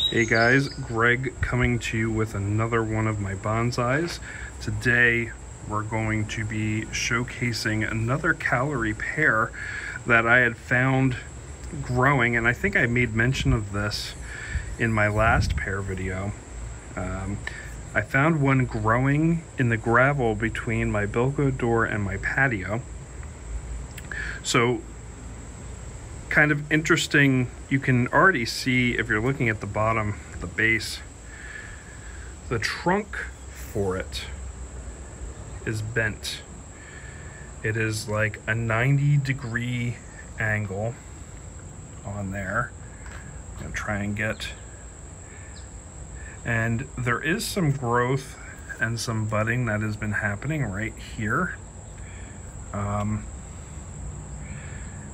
Hey guys, Greg coming to you with another one of my bonsais. Today we're going to be showcasing another calorie pear that I had found growing, and I think I made mention of this in my last pear video. I found one growing in the gravel between my bilko door and my patio. So kind of interesting, you can already see if you're looking at the bottom, the base, the trunk for it is bent. It is like a 90-degree angle on there. I'm gonna try and get, and there is some growth and some budding that has been happening right here.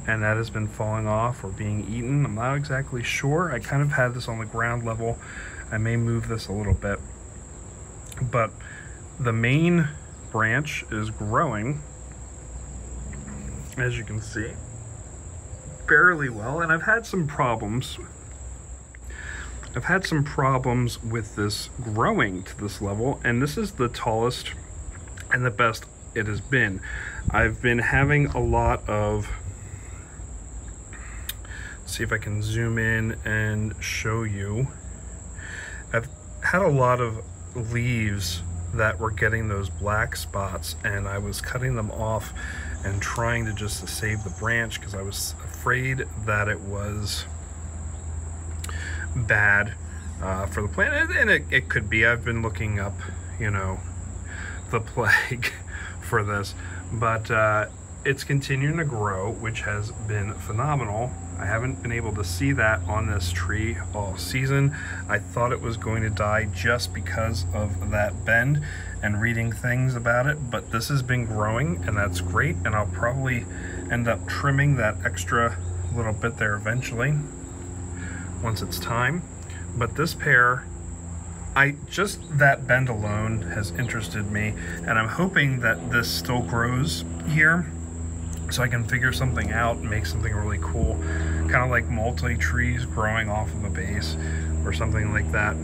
And that has been falling off or being eaten. I'm not exactly sure. I kind of had this on the ground level. I may move this a little bit. But the main branch is growing, as you can see, fairly well. And I've had some problems. I've had some problems with this growing to this level, and this is the tallest and the best it has been. I've been having a lot of, see if I can zoom in and show you. I've had a lot of leaves that were getting those black spots, and I was cutting them off and trying to just save the branch because I was afraid that it was bad for the plant, and it could be. I've been looking up, you know, the plague for this, but it's continuing to grow, which has been phenomenal. I haven't been able to see that on this tree all season. I thought it was going to die just because of that bend and reading things about it, but this has been growing, and that's great, and I'll probably end up trimming that extra little bit there eventually once it's time. But this pear, just that bend alone has interested me, and I'm hoping that this still grows here so I can figure something out and make something really cool, kind of like multi-trees growing off of a base or something like that.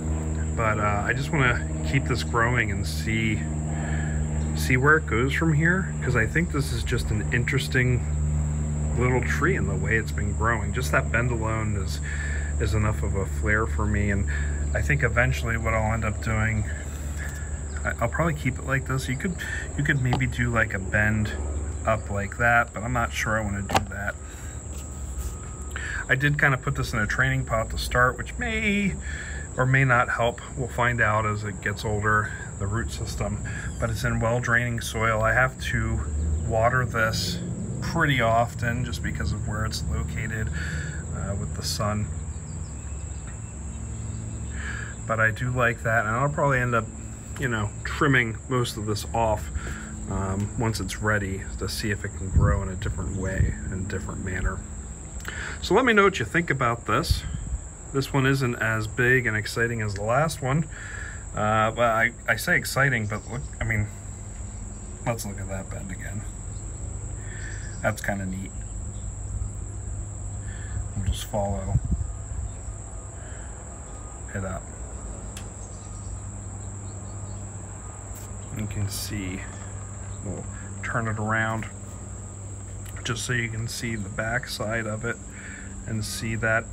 But I just want to keep this growing and see where it goes from here, because I think this is just an interesting little tree in the way it's been growing. Just that bend alone is enough of a flair for me, and I think eventually what I'll end up doing, I'll probably keep it like this. You could maybe do like a bend up like that, but I'm not sure I want to do that. I did kind of put this in a training pot to start, which may or may not help. We'll find out as it gets older, the root system, but it's in well draining soil. I have to water this pretty often just because of where it's located with the sun. But I do like that, and I'll probably end up, you know, trimming most of this off once it's ready, to see if it can grow in a different way, in a different manner. So let me know what you think about this. This one isn't as big and exciting as the last one, but I say exciting, but look, I mean, let's look at that bend again. That's kind of neat. We'll just follow it up. You can see, we'll turn it around just so you can see the back side of it and see that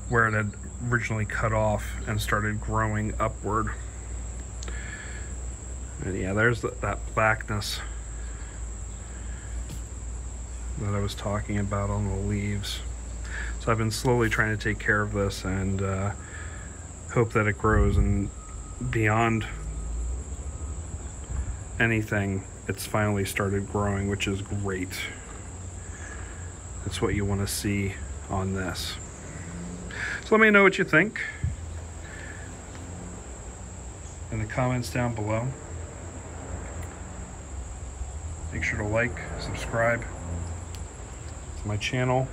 where it had originally cut off and started growing upward. And yeah, there's that blackness that I was talking about on the leaves. So I've been slowly trying to take care of this and hope that it grows, and beyond anything, it's finally started growing, which is great. That's what you want to see on this. So let me know what you think in the comments down below. Make sure to like, subscribe to my channel.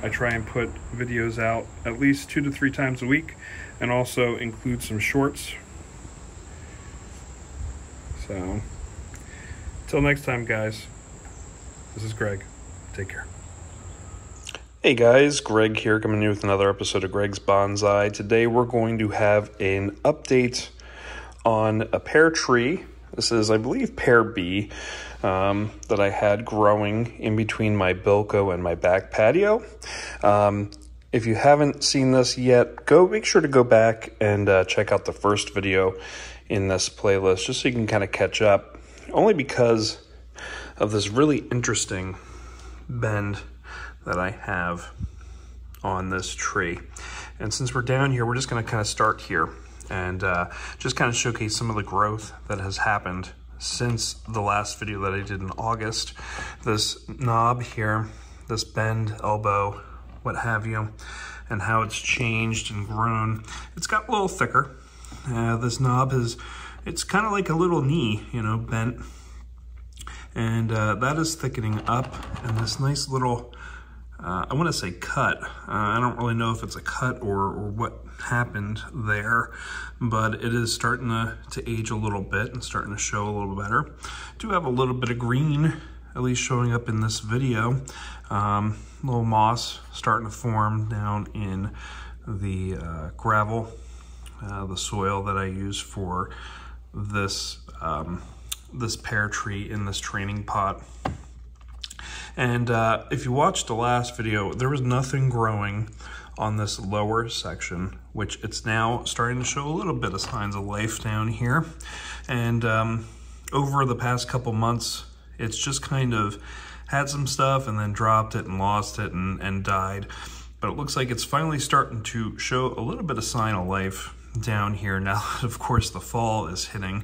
I try and put videos out at least 2 to 3 times a week, and also include some shorts. So, until next time, guys, this is Greg. Take care. Hey guys, Greg here coming to you with another episode of Greg's Bonsai. Today we're going to have an update on a pear tree. This is, I believe, Pear B that I had growing in between my Bilko and my back patio. If you haven't seen this yet, make sure to go back and check out the first video in this playlist just so you can kind of catch up, only because of this really interesting bend that I have on this tree. And since we're down here, we're just going to kind of start here and just kind of showcase some of the growth that has happened since the last video that I did in August. This knob here, this bend, elbow, what have you, and how it's changed and grown. It's got a little thicker. This knob it's kind of like a little knee, you know, bent. And that is thickening up, and this nice little I want to say cut. I don't really know if it's a cut or what happened there, but it is starting to age a little bit and starting to show a little better. Do have a little bit of green, at least showing up in this video. Little moss starting to form down in the gravel, the soil that I use for this this pear tree in this training pot. And if you watched the last video, there was nothing growing on this lower section, which it's now starting to show a little bit of signs of life down here. And over the past couple months, it's just kind of had some stuff and then dropped it and lost it and died. But it looks like it's finally starting to show a little bit of sign of life down here now that, of course, the fall is hitting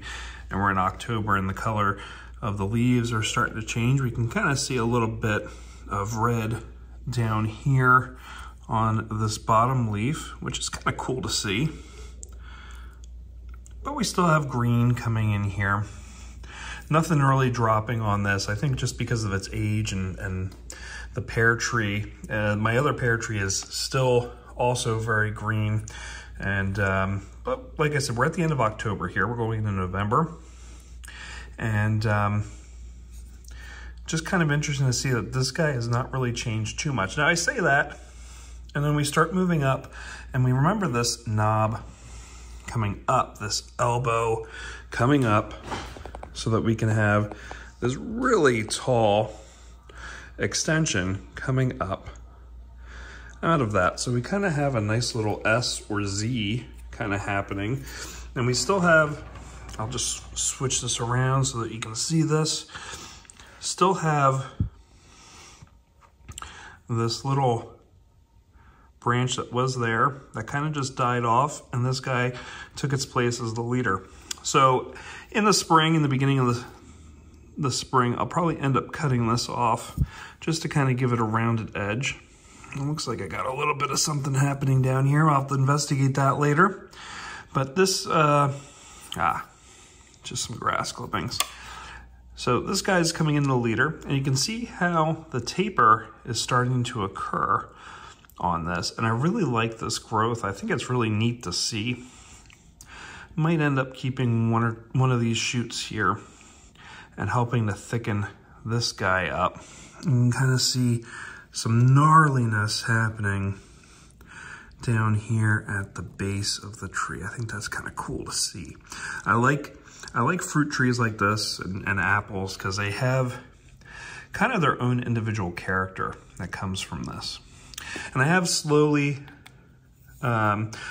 and we're in October and the color of the leaves are starting to change. We can kind of see a little bit of red down here on this bottom leaf, which is kind of cool to see. But we still have green coming in here. Nothing really dropping on this, I think just because of its age and the pear tree. My other pear tree is still also very green. And but like I said, we're at the end of October here. We're going into November. And just kind of interesting to see that this guy has not really changed too much. Now I say that, and then we start moving up, and we remember this knob coming up, this elbow coming up, so that we can have this really tall extension coming up out of that. So we kind of have a nice little S or Z kind of happening. And we still have, I'll just switch this around so that you can see this. Still have this little branch that was there that kind of just died off, and this guy took its place as the leader. So in the spring, in the beginning of the spring, I'll probably end up cutting this off just to kind of give it a rounded edge. It looks like I got a little bit of something happening down here. I'll have to investigate that later. But this, just some grass clippings. So this guy's coming in the leader, and you can see how the taper is starting to occur on this. And I really like this growth. I think it's really neat to see. Might end up keeping one of these shoots here and helping to thicken this guy up. You can kind of see some gnarliness happening down here at the base of the tree. I think that's kind of cool to see. I like fruit trees like this and apples because they have kind of their own individual character that comes from this. And I have slowly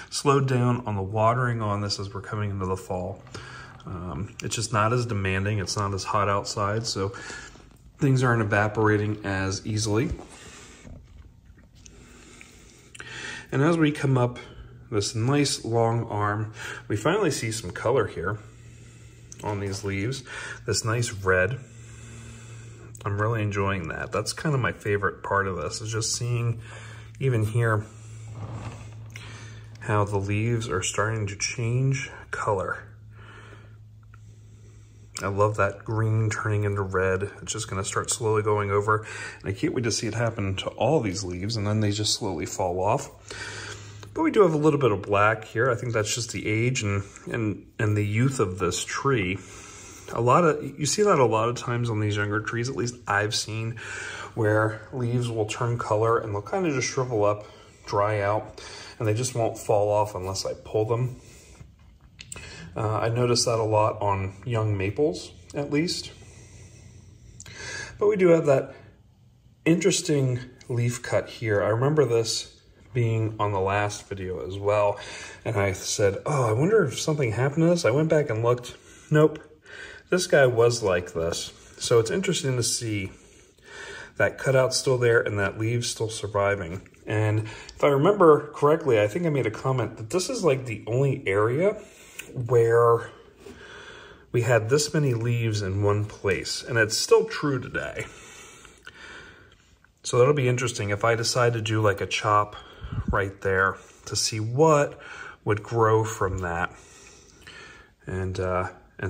slowed down on the watering on this as we're coming into the fall. It's just not as demanding. It's not as hot outside, so things aren't evaporating as easily. And as we come up this nice long arm, we finally see some color here on these leaves, this nice red. I'm really enjoying that. That's kind of my favorite part of this, is just seeing even here how the leaves are starting to change color. I love that green turning into red. It's just gonna start slowly going over. And I can't wait to see it happen to all these leaves, and then they just slowly fall off. But we do have a little bit of black here. I think that's just the age and the youth of this tree. You see that a lot of times on these younger trees, at least I've seen, where leaves will turn color and they'll kind of just shrivel up, dry out, and they just won't fall off unless I pull them. I noticed that a lot on young maples, at least. But we do have that interesting leaf cut here. I remember this being on the last video as well, and I said, oh, I wonder if something happened to this. I went back and looked. Nope, this guy was like this. So it's interesting to see that cutout still there and that leaf still surviving. And if I remember correctly, I think I made a comment that this is like the only area where we had this many leaves in one place, and it's still true today. So that'll be interesting if I decide to do like a chop right there to see what would grow from that, and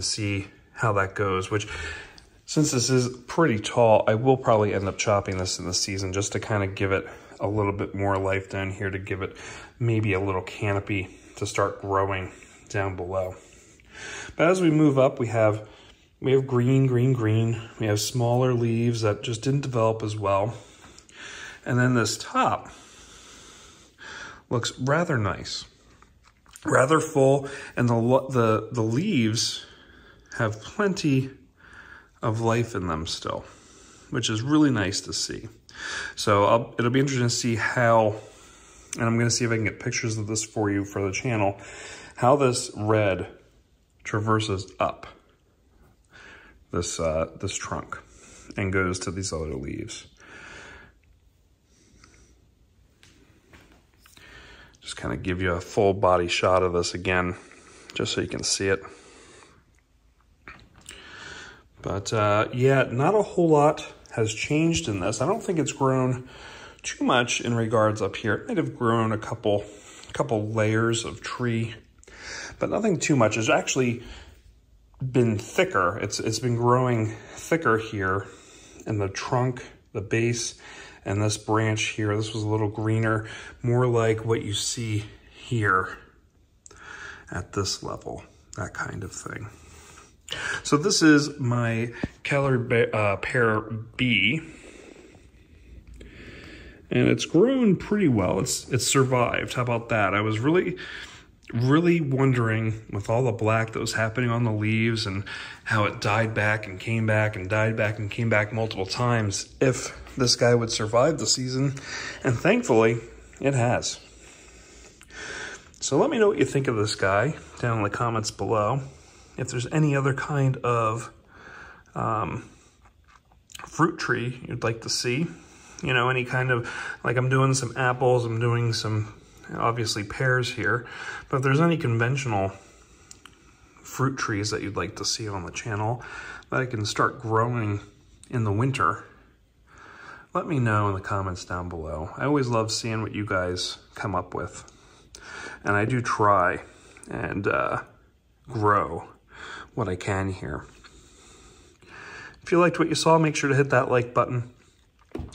see how that goes, which, since this is pretty tall, I will probably end up chopping this in the season just to kind of give it a little bit more life down here, to give it maybe a little canopy to start growing down below. But as we move up, we have green, green, green. We have smaller leaves that just didn't develop as well. And then this top looks rather nice, rather full, and the leaves have plenty of life in them still, which is really nice to see. So it'll be interesting to see how, and I'm going to see if I can get pictures of this for you for the channel, how this red traverses up this this trunk and goes to these other leaves. Just kind of give you a full body shot of this again, just so you can see it. But yeah, not a whole lot has changed in this. I don't think it's grown too much in regards up here. It might have grown a couple layers of tree, but nothing too much. It's actually been thicker. It's been growing thicker here in the trunk, the base, and this branch here. This was a little greener, more like what you see here at this level, that kind of thing. So this is my Pear B, and it's grown pretty well. It's survived. How about that? I was really wondering, with all the black that was happening on the leaves and how it died back and came back and died back and came back multiple times, if this guy would survive the season, and thankfully it has. So let me know what you think of this guy down in the comments below. If there's any other kind of fruit tree you'd like to see, you know, any kind of, like I'm doing some apples, I'm doing some, obviously, pears here, but if there's any conventional fruit trees that you'd like to see on the channel that I can start growing in the winter, let me know in the comments down below. I always love seeing what you guys come up with, and I do try and grow what I can here. If you liked what you saw, make sure to hit that like button.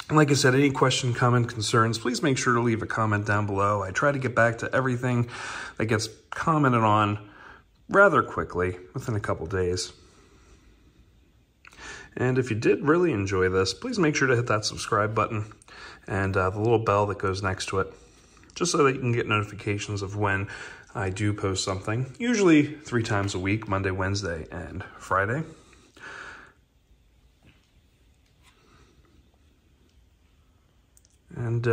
And like I said, any question, comment, concerns, please make sure to leave a comment down below. I try to get back to everything that gets commented on rather quickly, within a couple days. And if you did really enjoy this, please make sure to hit that subscribe button and the little bell that goes next to it, just so that you can get notifications of when I do post something, usually 3 times a week, Monday, Wednesday, and Friday. And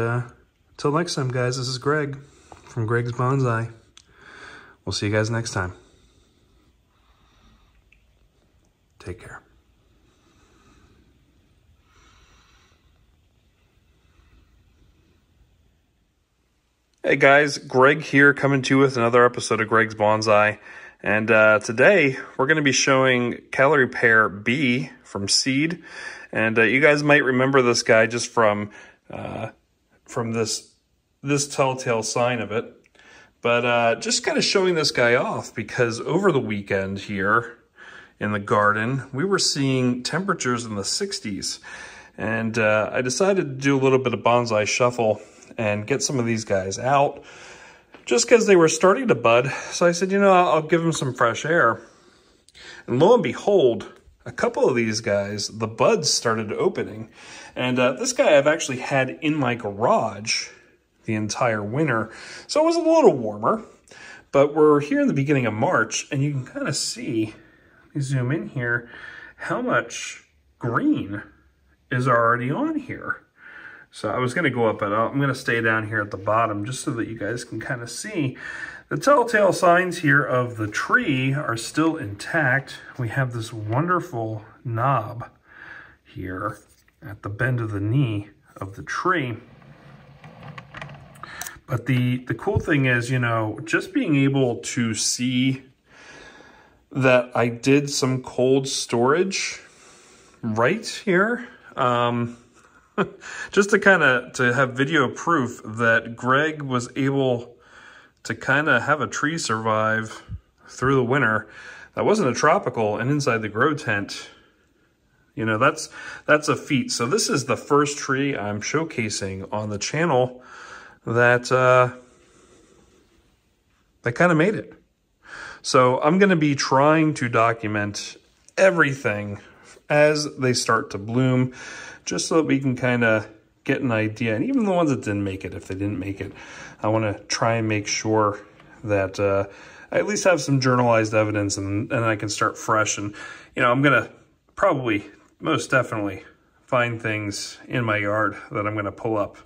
till next time, guys, this is Greg from Greg's Bonsai. We'll see you guys next time. Take care. Hey guys, Greg here, coming to you with another episode of Greg's Bonsai. And today we're going to be showing Pear B from seed. And you guys might remember this guy just from this telltale sign of it. But just kind of showing this guy off, because over the weekend here in the garden, we were seeing temperatures in the 60s. And I decided to do a little bit of bonsai shuffle and get some of these guys out, just because they were starting to bud. So I said, you know, I'll give them some fresh air. And lo and behold, a couple of these guys, the buds started opening. And this guy I've actually had in my garage the entire winter. So it was a little warmer, but we're here in the beginning of March, and you can kind of see, let me zoom in here, how much green is already on here. So I was going to go up, but I'm going to stay down here at the bottom just so that you guys can kind of see. The telltale signs here of the tree are still intact. We have this wonderful knob here at the bend of the knee of the tree. But the cool thing is, you know, just being able to see that I did some cold storage right here, just to have video proof that Greg was able to kind of have a tree survive through the winter that wasn't a tropical and inside the grow tent. You know, that's a feat. So this is the first tree I'm showcasing on the channel that kind of made it. So I'm going to be trying to document everything as they start to bloom, just so that we can kind of get an idea. And even the ones that didn't make it, if they didn't make it, I want to try and make sure that I at least have some journalized evidence, and I can start fresh. And, you know, I'm going to probably, most definitely, find things in my yard that I'm going to pull up,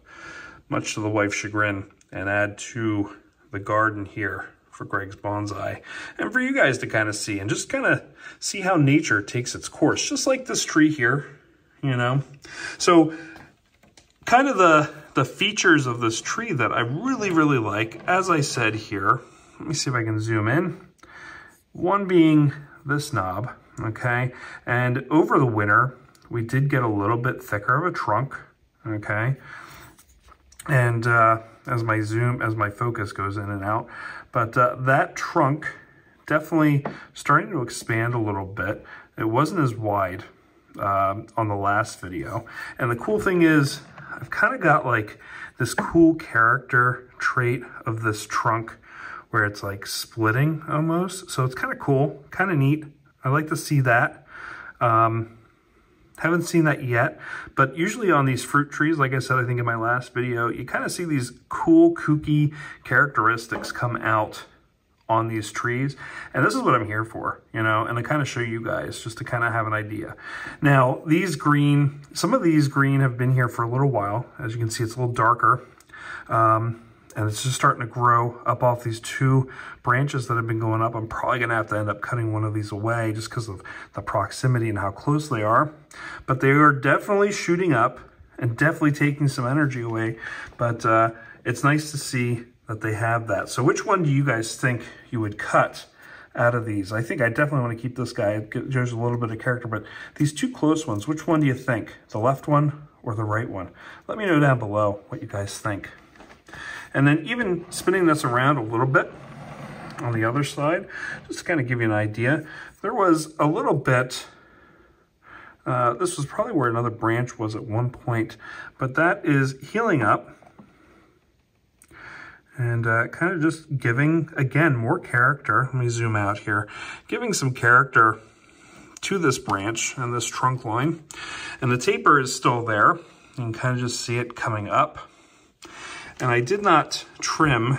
much to the wife's chagrin, and add to the garden here for Greg's Bonsai, and for you guys to kind of see, and just kind of see how nature takes its course, just like this tree here, you know. So kind of the features of this tree that I really, really like, as I said here, let me see if I can zoom in. One being this knob, okay? And over the winter, we did get a little bit thicker of a trunk, okay? And as my focus goes in and out, but that trunk definitely starting to expand a little bit. It wasn't as wide on the last video. And the cool thing is, I've kind of got like this cool character trait of this trunk where it's like splitting almost. So it's kind of cool, kind of neat. I like to see that. Haven't seen that yet, but usually on these fruit trees, like I said, I think in my last video, you kind of see these cool, kooky characteristics come out on these trees. And this is what I'm here for, you know, and to kind of show you guys, just to kind of have an idea. Now, these green, some of these green have been here for a little while. As you can see, it's a little darker. And it's just starting to grow up off these two branches that have been going up. I'm probably going to have to end up cutting one of these away just because of the proximity and how close they are. But they are definitely shooting up and definitely taking some energy away. But it's nice to see that they have that. So which one do you guys think you would cut out of these? I think I definitely want to keep this guy. There's a little bit of character, but these two close ones, which one do you think? The left one or the right one? Let me know down below what you guys think. And then even spinning this around a little bit on the other side, just to kind of give you an idea, there was a little bit, this was probably where another branch was at one point, but that is healing up and kind of just giving, again, more character. Let me zoom out here, giving some character to this branch and this trunk line. And the taper is still there. You can kind of just see it coming up. And I did not trim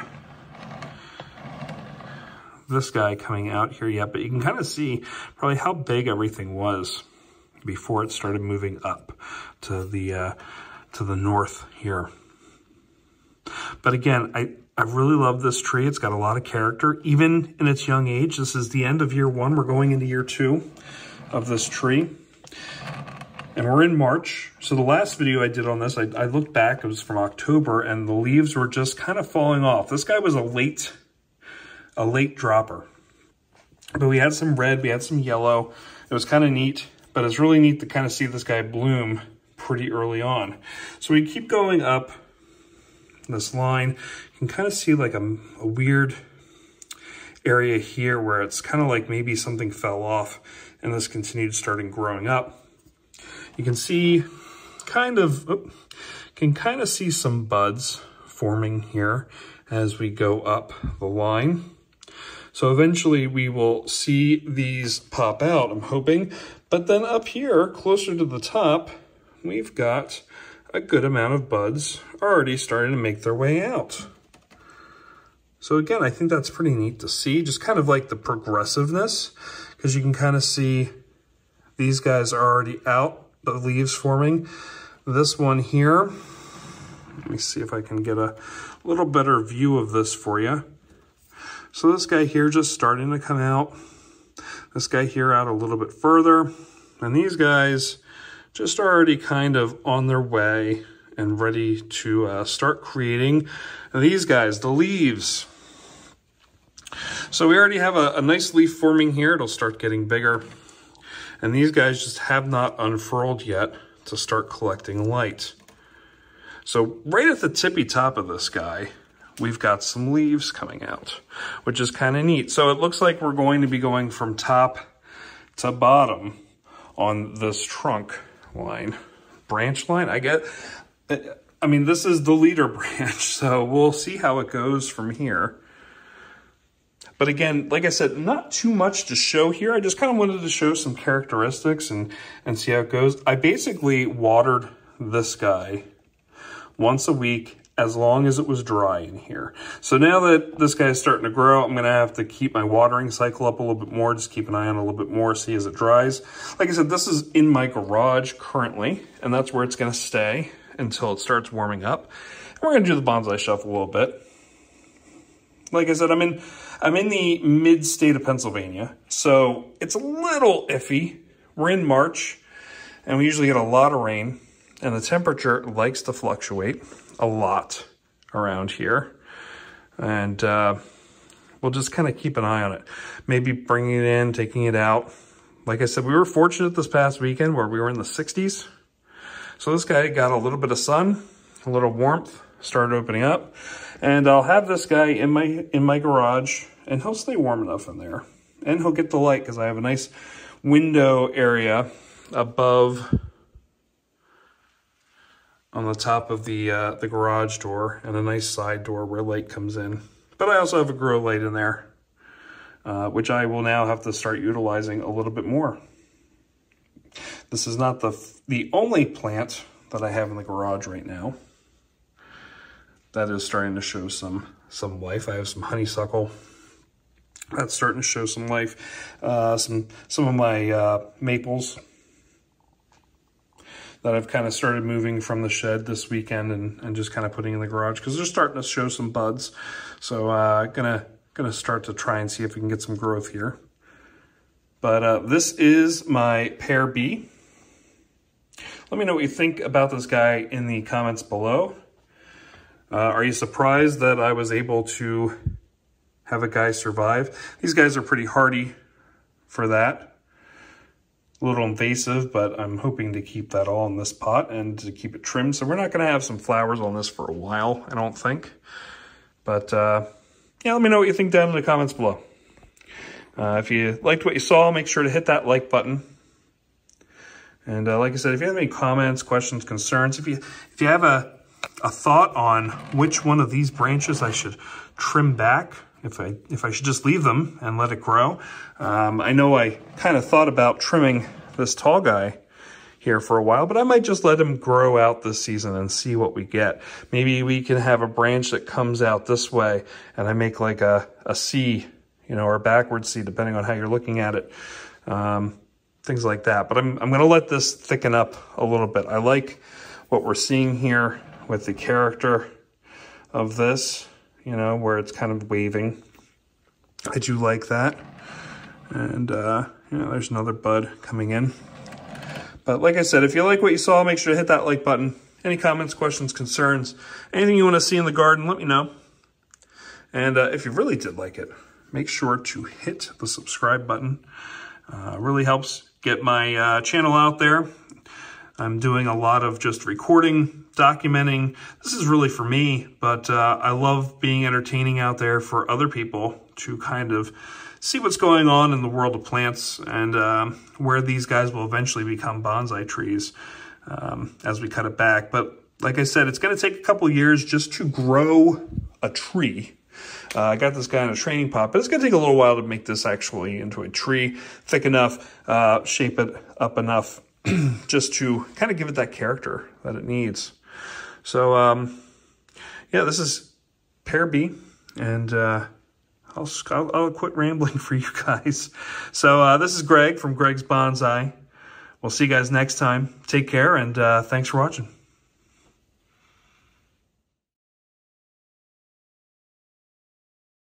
this guy coming out here yet, but you can kind of see probably how big everything was before it started moving up to the north here. But again, I really love this tree. It's got a lot of character, even in its young age. This is the end of year 1. We're going into year 2 of this tree. And we're in March. So the last video I did on this, I looked back, it was from October, and the leaves were just kind of falling off. This guy was a late dropper. But we had some red, we had some yellow. It was kind of neat, but it's really neat to kind of see this guy bloom pretty early on. So we keep going up this line. You can kind of see like a weird area here where it's kind of like maybe something fell off and this continued starting growing up. You can see kind of see some buds forming here as we go up the line. So eventually we will see these pop out, I'm hoping. But then up here, closer to the top, we've got a good amount of buds already starting to make their way out. So again, I think that's pretty neat to see, just kind of like the progressiveness, because you can kind of see these guys are already out, the leaves forming. This one here, let me see if I can get a little better view of this for you. So this guy here just starting to come out. This guy here out a little bit further. And these guys just already kind of on their way and ready to start creating these guys, the leaves. So we already have a nice leaf forming here. It'll start getting bigger. And these guys just have not unfurled yet to start collecting light. So right at the tippy top of this guy, we've got some leaves coming out, which is kind of neat. So it looks like we're going to be going from top to bottom on this trunk line, branch line. I mean, this is the leader branch, so we'll see how it goes from here. But again, like I said, not too much to show here. I just kind of wanted to show some characteristics and see how it goes. I basically watered this guy once a week as long as it was dry in here. So now that this guy is starting to grow, I'm gonna have to keep my watering cycle up a little bit more, just keep an eye on it a little bit more, see as it dries. Like I said, this is in my garage currently, and that's where it's gonna stay until it starts warming up. And we're gonna do the bonsai shuffle a little bit. Like I said, I'm in the mid-state of Pennsylvania, so it's a little iffy. We're in March, and we usually get a lot of rain, and the temperature likes to fluctuate a lot around here. And we'll just kind of keep an eye on it. Maybe bringing it in, taking it out. Like I said, we were fortunate this past weekend where we were in the 60s. So this guy got a little bit of sun, a little warmth, started opening up. And I'll have this guy in my garage, and he'll stay warm enough in there. And he'll get the light because I have a nice window area above on the top of the garage door, and a nice side door where light comes in. But I also have a grow light in there, which I will now have to start utilizing a little bit more. This is not the only plant that I have in the garage right now that is starting to show some life. I have some honeysuckle that's starting to show some life. Some of my maples that I've kind of started moving from the shed this weekend and just kind of putting in the garage because they're starting to show some buds. So gonna start to try and see if we can get some growth here. But this is my Pear B. Let me know what you think about this guy in the comments below. Are you surprised that I was able to have a guy survive? These guys are pretty hardy for that. A little invasive, but I'm hoping to keep that all in this pot and to keep it trimmed. So we're not going to have some flowers on this for a while, I don't think. But yeah, let me know what you think down in the comments below. If you liked what you saw, make sure to hit that like button. And like I said, if you have any comments, questions, concerns, if you have a thought on which one of these branches I should trim back, if I should just leave them and let it grow. I know I kind of thought about trimming this tall guy here for a while, but I might just let him grow out this season and see what we get. Maybe we can have a branch that comes out this way and I make like a C, you know, or a backward C, depending on how you're looking at it. Things like that. But I'm going to let this thicken up a little bit. I like what we're seeing here with the character of this, you know, where it's kind of waving. I do like that. And, you know, there's another bud coming in. But like I said, if you like what you saw, make sure to hit that like button. Any comments, questions, concerns, anything you want to see in the garden, let me know. And if you really did like it, make sure to hit the subscribe button. Really helps get my channel out there. I'm doing a lot of just recording, documenting. This is really for me, but I love being entertaining out there for other people to kind of see what's going on in the world of plants and where these guys will eventually become bonsai trees as we cut it back. But like I said, it's going to take a couple years just to grow a tree I got this guy in a training pot, but it's going to take a little while to make this actually into a tree, thick enough, shape it up enough just to kind of give it that character that it needs. So, yeah, this is Pear B, and I'll quit rambling for you guys. So this is Greg from Greg's Bonsai. We'll see you guys next time. Take care, and thanks for watching.